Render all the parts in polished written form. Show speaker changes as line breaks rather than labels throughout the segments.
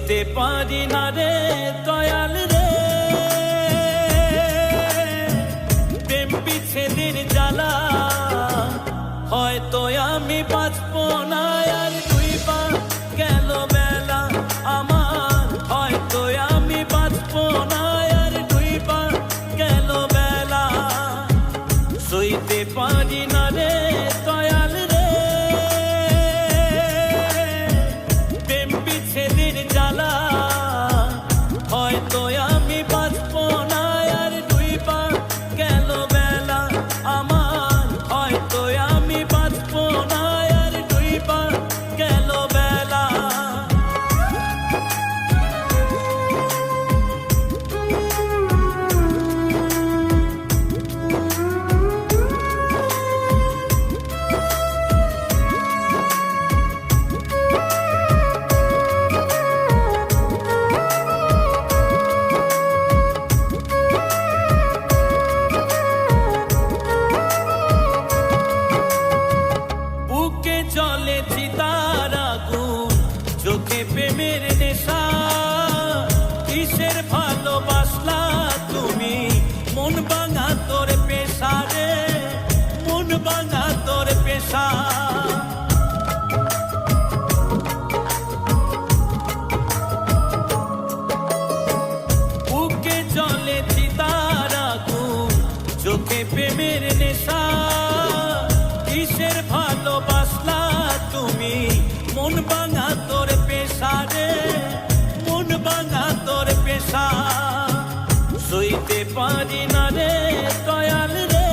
সইতে পারি না রে দয়াল রে, প্রেম বিচ্ছেদের জ্বালা, হয়তো আমি বাঁচব না আর দুইবার গেল বেলা আমার, হয়তো আমি বাঁচব না আর দুইবার গেল বেলা। সইতে পারি না রে দয়াল রে, প্রেম বিচ্ছেদের জ্বালা, হয়তো আমি বাঁচব না আর দুইবার গেল বেলা আমার, হয়তো আমি বাঁচব না আর দুইবার গেল বেলা। জলে চিতার আগুন, চোখে প্রেমের নেশা, কিসের ভালোবাসলা তুমি, মন ভাঙা তোর পেশা রে, মন ভাঙা তোর পেশা। বুকে জলে চিতার আগুন, চোখে প্রেমের নেশা, কিসের ভালোবাসলা তুমি, মন ভাঙা তোর পেশা রে, মন ভাঙা তোর পেশা। সইতে পারি না রে দয়াল রে,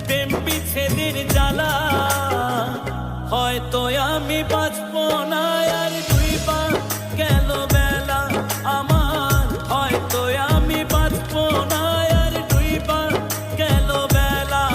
প্রেম বিচ্ছেদের জ্বালা, হয়তো আমি বাঁচব না আর দুইবার গেল বেলা আমার, হয়তো আমি বাঁচব না আর দুইবার গেল বেলা।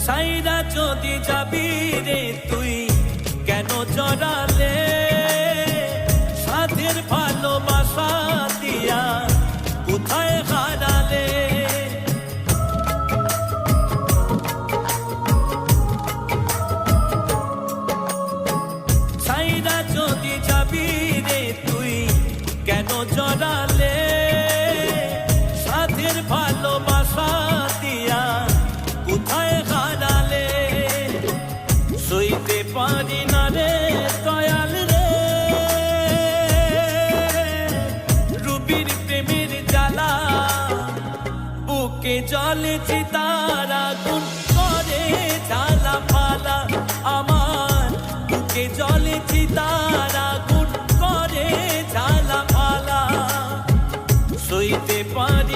সাইরা যদি যাবি রে তুই কেন জড়ালে, সাথের ভালোবাসা দিয়া কোথায় হারালে। সাইরা যদি যাবি রে তুই কেন জড়ালে, সাথের ভালোবাসা দিয়া কোথায় হারালে। সইতে পারি না রে দয়াল রে, রুবির প্রেমের জ্বালা, বুকে জলে চিতার আগুন করে জ্বালা ফালা আমার, বুকে জলে চিতার আগুন করে জ্বালা ফালা। সইতে পারি